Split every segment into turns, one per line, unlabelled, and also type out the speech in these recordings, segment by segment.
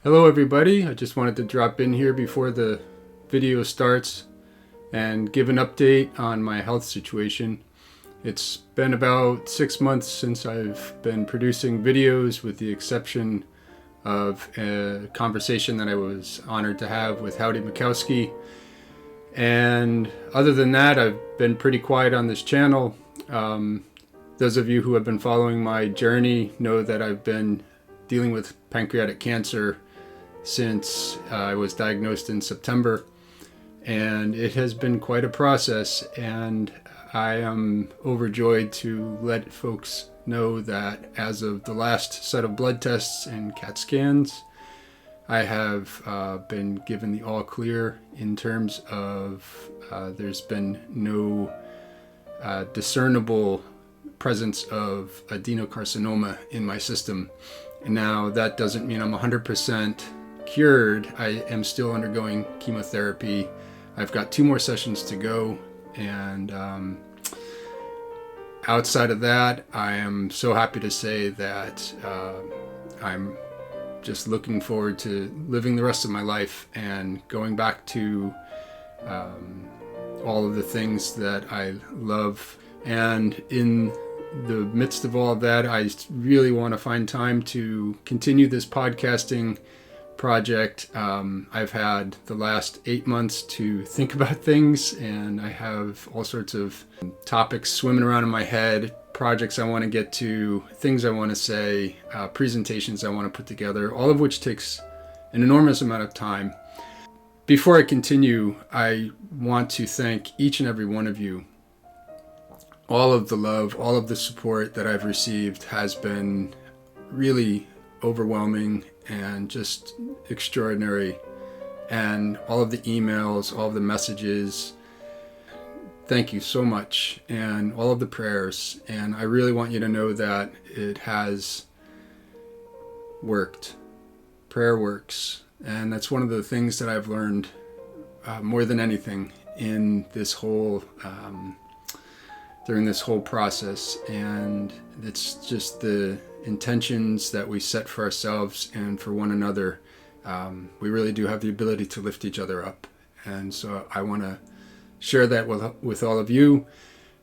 Hello everybody, I just wanted to drop in here before the video starts and give an update on my health situation. It's been about 6 months since I've been producing videos, with the exception of a conversation that I was honored to have with Howdy Mikowski. And other than that, I've been pretty quiet on this channel. Those of you who have been following my journey know that I've been dealing with pancreatic cancer since I was diagnosed in September, and it has been quite a process, and I am overjoyed to let folks know that as of the last set of blood tests and CAT scans, I have been given the all clear in terms of there's been no discernible presence of adenocarcinoma in my system. And now that doesn't mean I'm 100% cured. I am still undergoing chemotherapy. I've got 2 more sessions to go, and outside of that, I am so happy to say that I'm just looking forward to living the rest of my life and going back to all of the things that I love. And in the midst of all of that, I really want to find time to continue this podcasting project. I've had the last 8 months to think about things, and I have all sorts of topics swimming around in my head, projects I want to get to, things I want to say, presentations I want to put together, all of which takes an enormous amount of time. Before I continue, I want to thank each and every one of you. All of the love, all of the support that I've received has been really overwhelming and just extraordinary. And all of the emails, all of the messages, thank you so much, and all of the prayers. And I really want you to know that it has worked. Prayer works. And that's one of the things that I've learned more than anything in this whole during this whole process. And it's just the intentions that we set for ourselves and for one another. We really do have the ability to lift each other up, and so I want to share that with all of you.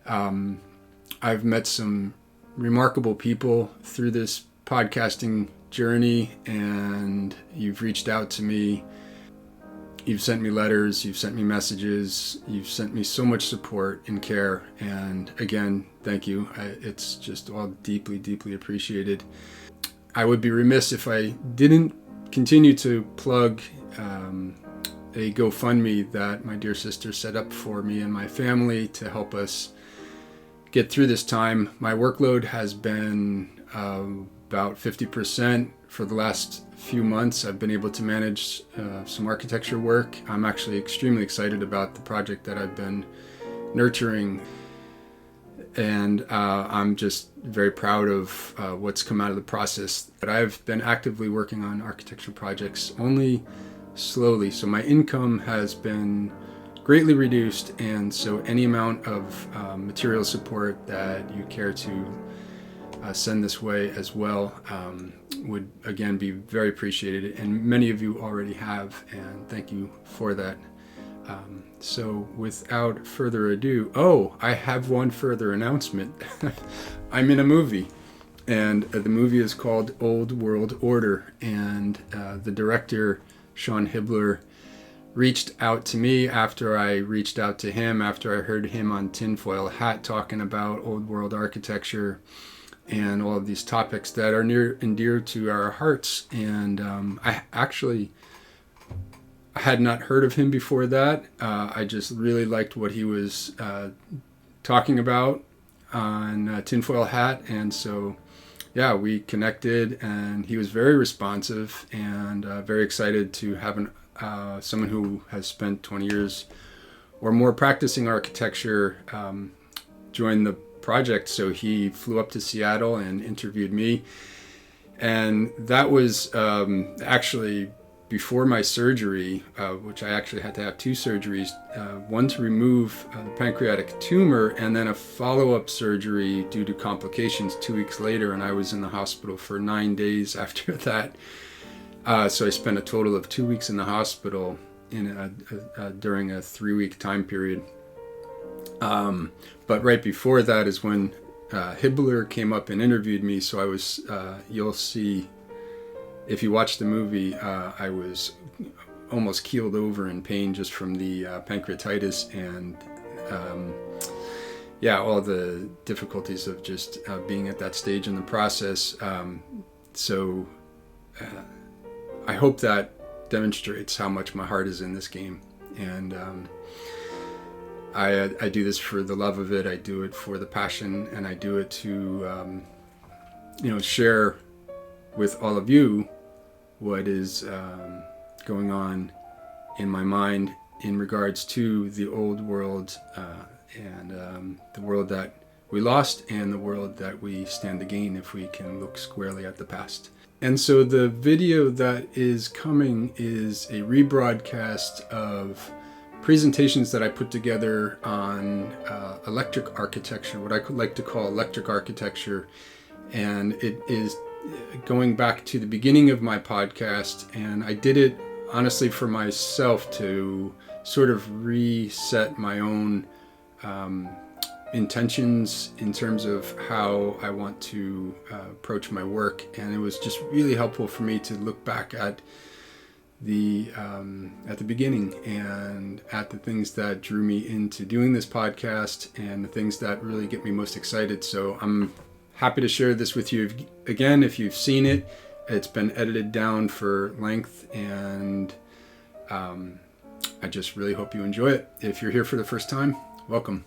I've met some remarkable people through this podcasting journey, and you've reached out to me. You've sent me letters, you've sent me messages, you've sent me so much support and care, and again, thank you. It's just all deeply, deeply appreciated. I would be remiss if I didn't continue to plug a GoFundMe that my dear sister set up for me and my family to help us get through this time. My workload has been about 50% for the last few months. I've been able to manage some architecture work. I'm actually extremely excited about the project that I've been nurturing, and I'm just very proud of what's come out of the process. But I've been actively working on architecture projects only slowly, so my income has been greatly reduced, and so any amount of material support that you care to send this way as well would again be very appreciated, and many of you already have, and thank you for that. So without further ado, I have one further announcement. I'm in a movie, and the movie is called Old World Order, and the director, Sean Hibbler, reached out to me after I reached out to him, after I heard him on Tinfoil Hat talking about old world architecture and all of these topics that are near and dear to our hearts. And I had not heard of him before that. I just really liked what he was talking about on Tinfoil Hat, and so yeah, we connected, and he was very responsive and very excited to have someone who has spent 20 years or more practicing architecture join the project. So he flew up to Seattle and interviewed me, and that was actually before my surgery, which I actually had to have 2 surgeries, one to remove the pancreatic tumor, and then a follow-up surgery due to complications 2 weeks later, and I was in the hospital for 9 days after that. So I spent a total of 2 weeks in the hospital during a 3-week time period. But right before that is when Hibbler came up and interviewed me. So I was, you'll see, if you watch the movie, I was almost keeled over in pain just from the pancreatitis and all the difficulties of just being at that stage in the process. So I hope that demonstrates how much my heart is in this game. And I do this for the love of it. I do it for the passion, and I do it to share with all of you what is going on in my mind in regards to the old world and the world that we lost and the world that we stand to gain if we can look squarely at the past. And so the video that is coming is a rebroadcast of presentations that I put together on electric architecture, what I could like to call electric architecture. And it is going back to the beginning of my podcast, and I did it honestly for myself to sort of reset my own intentions in terms of how I want to approach my work. And it was just really helpful for me to look back at the beginning and at the things that drew me into doing this podcast and the things that really get me most excited. So I'm happy to share this with you again. If you've seen it, it's been edited down for length, and I just really hope you enjoy it. If you're here for the first time, welcome.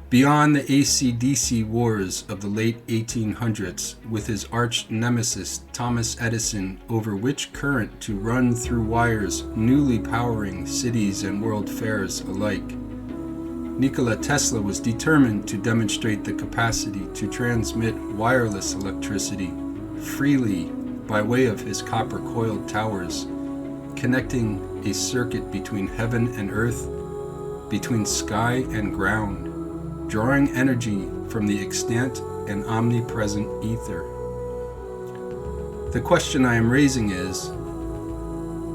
Beyond the AC/DC wars of the late 1800s, with his arch nemesis Thomas Edison over which current to run through wires newly powering cities and world fairs alike, Nikola Tesla was determined to demonstrate the capacity to transmit wireless electricity freely by way of his copper-coiled towers, connecting a circuit between heaven and earth, between sky and ground, drawing energy from the extant and omnipresent ether. The question I am raising is,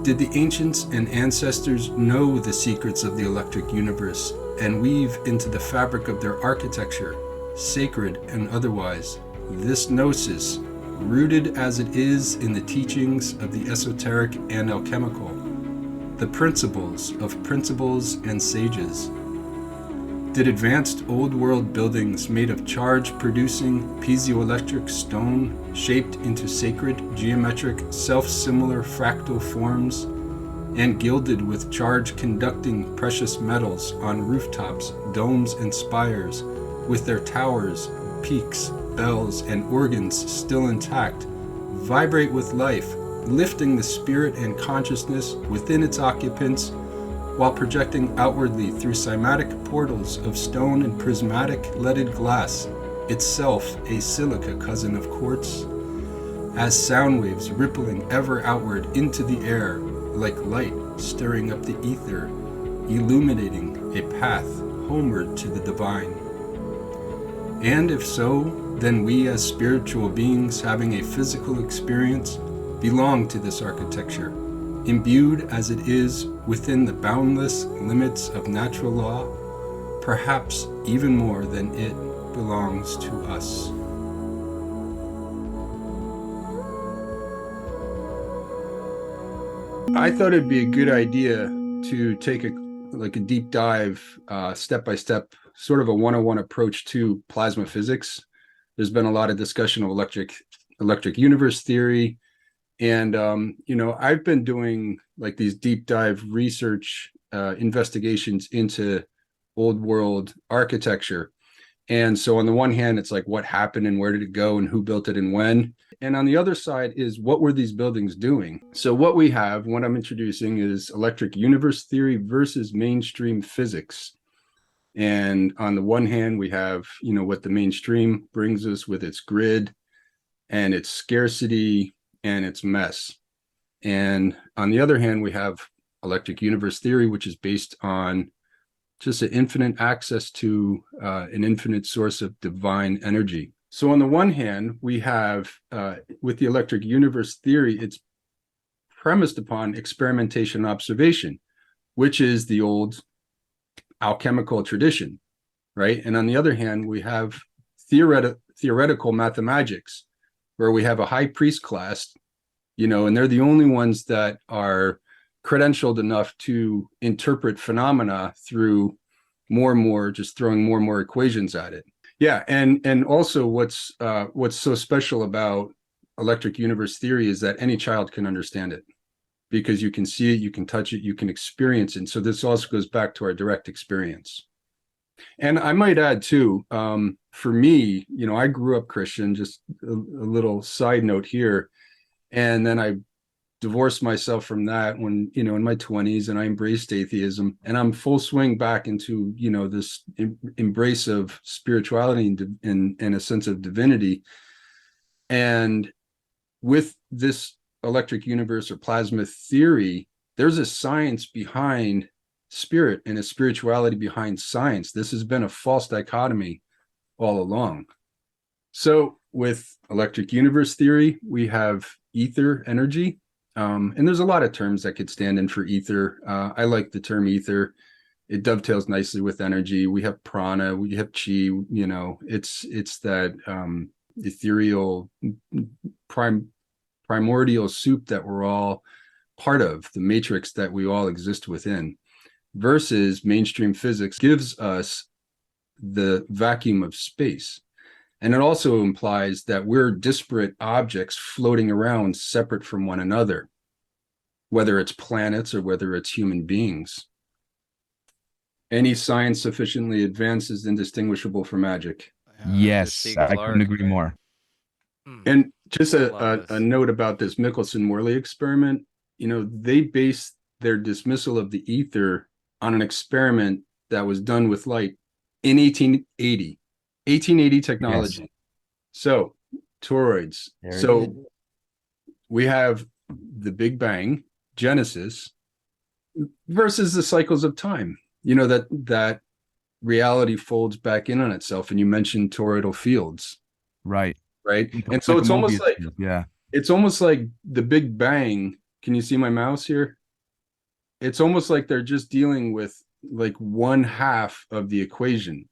did the ancients and ancestors know the secrets of the electric universe and weave into the fabric of their architecture, sacred and otherwise, this gnosis, rooted as it is in the teachings of the esoteric and alchemical, the principles of principles and sages? Did advanced old world buildings made of charge-producing piezoelectric stone, shaped into sacred, geometric, self-similar fractal forms, and gilded with charge-conducting precious metals on rooftops, domes, and spires, with their towers, peaks, bells, and organs still intact, vibrate with life, lifting the spirit and consciousness within its occupants, while projecting outwardly through cymatic portals of stone and prismatic leaded glass, itself a silica cousin of quartz, as sound waves rippling ever outward into the air, like light stirring up the ether, illuminating a path homeward to the divine. And if so, then we as spiritual beings having a physical experience belong to this architecture, imbued as it is within the boundless limits of natural law, perhaps even more than it belongs to us. I thought it'd be a good idea to take a deep dive, step-by-step, sort of a 101 approach to plasma physics. There's been a lot of discussion of electric universe theory. And, I've been doing like these deep dive research investigations into old world architecture. And so on the one hand, it's like what happened and where did it go and who built it and when. And on the other side is what were these buildings doing? So what I'm introducing is electric universe theory versus mainstream physics. And on the one hand, we have, what the mainstream brings us with its grid and its scarcity and its mess. And on the other hand, we have electric universe theory, which is based on just an infinite access to an infinite source of divine energy. So on the one hand, we have with the electric universe theory, it's premised upon experimentation and observation, which is the old alchemical tradition, right? And on the other hand, we have theoretical mathemagics, where we have a high priest class, and they're the only ones that are credentialed enough to interpret phenomena through more and more, just throwing more and more equations at it. Yeah, and also what's so special about electric universe theory is that any child can understand it because you can see it, you can touch it, you can experience it. And so this also goes back to our direct experience. And I might add too, for me, I grew up Christian, just a little side note here. And then I divorced myself from that when, in my 20s, and I embraced atheism, and I'm full swing back into, this embrace of spirituality and a sense of divinity. And with this electric universe or plasma theory, there's a science behind spirit and a spirituality behind science. This has been a false dichotomy all along. So with electric universe theory, we have ether energy. And there's a lot of terms that could stand in for ether. I like the term ether. It dovetails nicely with energy. We have prana, we have chi, it's that ethereal primordial soup that we're all part of, the matrix that we all exist within, versus mainstream physics gives us the vacuum of space. And it also implies that we're disparate objects floating around separate from one another, whether it's planets or whether it's human beings. Any science sufficiently advanced is indistinguishable from magic.
The
Yes,
C.
I couldn't
Clarke.
agree more.
And just
Love
a
this.
note about this Michelson-Morley experiment, they based their dismissal of the ether on an experiment that was done with light in 1880 technology.
Yes.
So toroids.
There it
So
is.
we have the Big Bang, Genesis, versus the cycles of time. That reality folds back in on itself. And you mentioned toroidal fields,
Right.
right?
Like
And so
a
it's almost
Mobius
like
strip, yeah.
the Big Bang. Can you see my mouse here? It's almost like they're just dealing with like one half of the equation.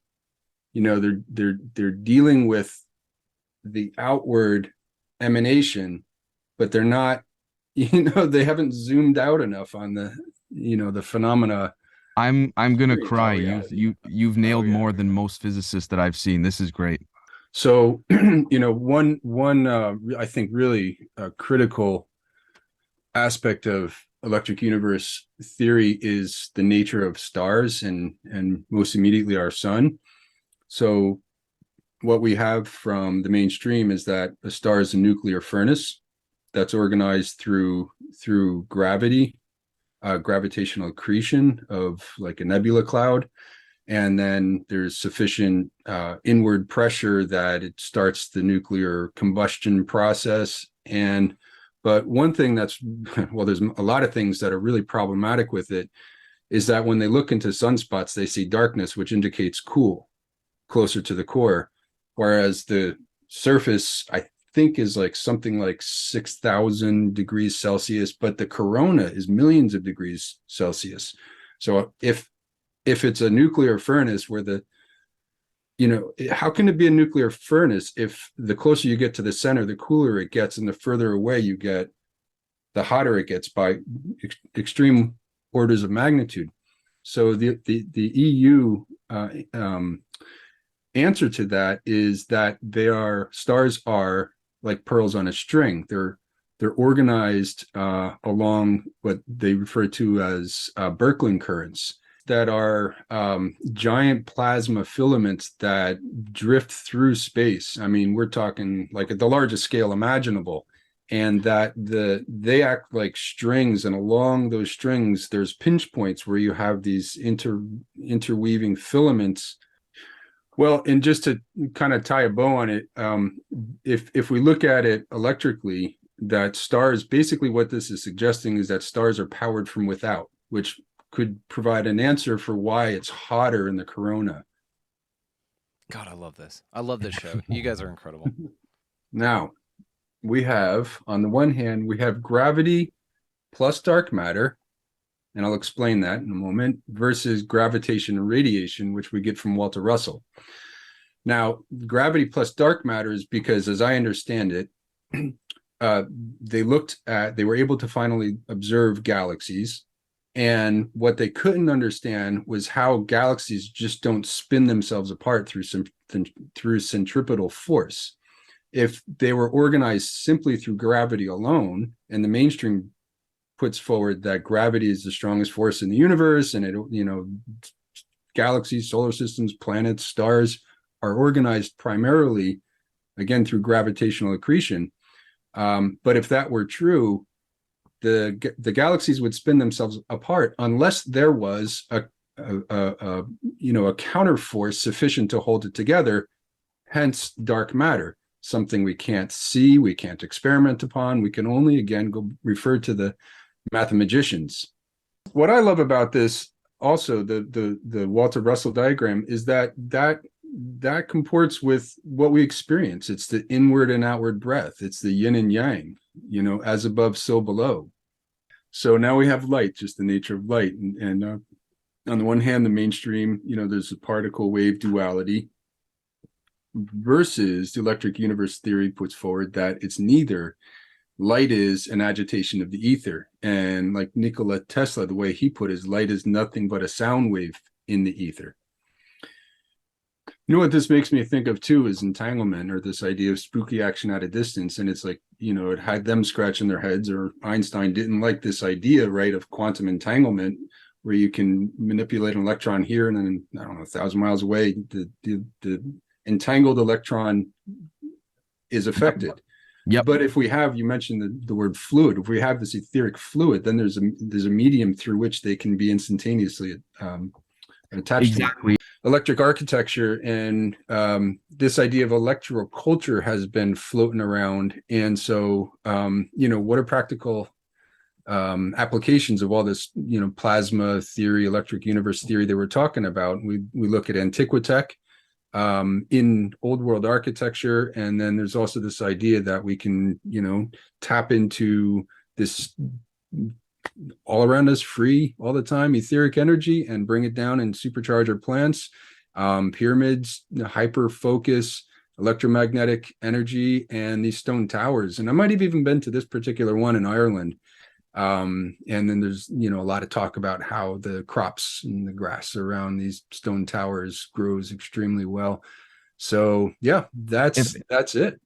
They're dealing with the outward emanation, but they're not, they haven't zoomed out enough on the phenomena.
I'm gonna
Experience
cry.
reality.
You've
Oh,
nailed
yeah.
more than most physicists that I've seen. This is great.
So, one I think really critical aspect of electric universe theory is the nature of stars and most immediately our sun. So what we have from the mainstream is that a star is a nuclear furnace that's organized through gravity, gravitational accretion of like a nebula cloud. And then there's sufficient inward pressure that it starts the nuclear combustion process. But one thing that's, well, there's a lot of things that are really problematic with it, is that when they look into sunspots, they see darkness, which indicates cool, closer to the core. Whereas the surface, I think, is like something like 6,000 degrees Celsius, but the corona is millions of degrees Celsius. So if it's a nuclear furnace where how can it be a nuclear furnace if the closer you get to the center, the cooler it gets, and the further away you get, the hotter it gets by extreme orders of magnitude? So the EU answer to that is that stars are like pearls on a string. They're organized along what they refer to as Birkeland currents, that are giant plasma filaments that drift through space. I mean, we're talking like at the largest scale imaginable, and that they act like strings, and along those strings there's pinch points where you have these interweaving filaments. Well, and just to kind of tie a bow on it, if we look at it electrically, that stars, basically what this is suggesting is that stars are powered from without, which could provide an answer for why it's hotter in the corona.
God, I love this. I love this show. You guys are incredible.
Now, we have, on the one hand, we have gravity plus dark matter, and I'll explain that in a moment, versus gravitation and radiation, which we get from Walter Russell. Now, gravity plus dark matter is because, as I understand it, they were able to finally observe galaxies. And what they couldn't understand was how galaxies just don't spin themselves apart through centripetal force. If they were organized simply through gravity alone, and the mainstream puts forward that gravity is the strongest force in the universe, and galaxies, solar systems, planets, stars are organized primarily, again, through gravitational accretion. But if that were true, the galaxies would spin themselves apart unless there was a counter force sufficient to hold it together. Hence, dark matter, something we can't see, we can't experiment upon. We can only, again, go refer to the mathematicians. What I love about this, also the Walter Russell diagram, is that comports with what we experience. It's the inward and outward breath. It's the yin and yang, as above, so below. So now we have light, just the nature of light. And on the one hand, the mainstream, there's a particle wave duality, versus the electric universe theory puts forward that it's neither. Light is an agitation of the ether. And like Nikola Tesla, the way he put it is, light is nothing but a sound wave in the ether. You know what this makes me think of too is entanglement, or this idea of spooky action at a distance. And it's like, it had them scratching their heads, or Einstein didn't like this idea, right, of quantum entanglement, where you can manipulate an electron here, and then, I don't know, 1,000 miles away, the entangled electron is affected.
Yep.
But if we have, you mentioned the word fluid, if we have this etheric fluid, then there's a medium through which they can be instantaneously attached.
Exactly.
Electric architecture and this idea of electoral culture has been floating around. And so, what are practical applications of all this, plasma theory, electric universe theory that we're talking about? We look at Antiquitech in old world architecture. And then there's also this idea that we can, tap into this all around us, free all the time, etheric energy, and bring it down and supercharge our plants. Pyramids, hyper focus, electromagnetic energy, and these stone towers. And I might have even been to this particular one in Ireland. And then there's, a lot of talk about how the crops and the grass around these stone towers grows extremely well. So yeah, that's it.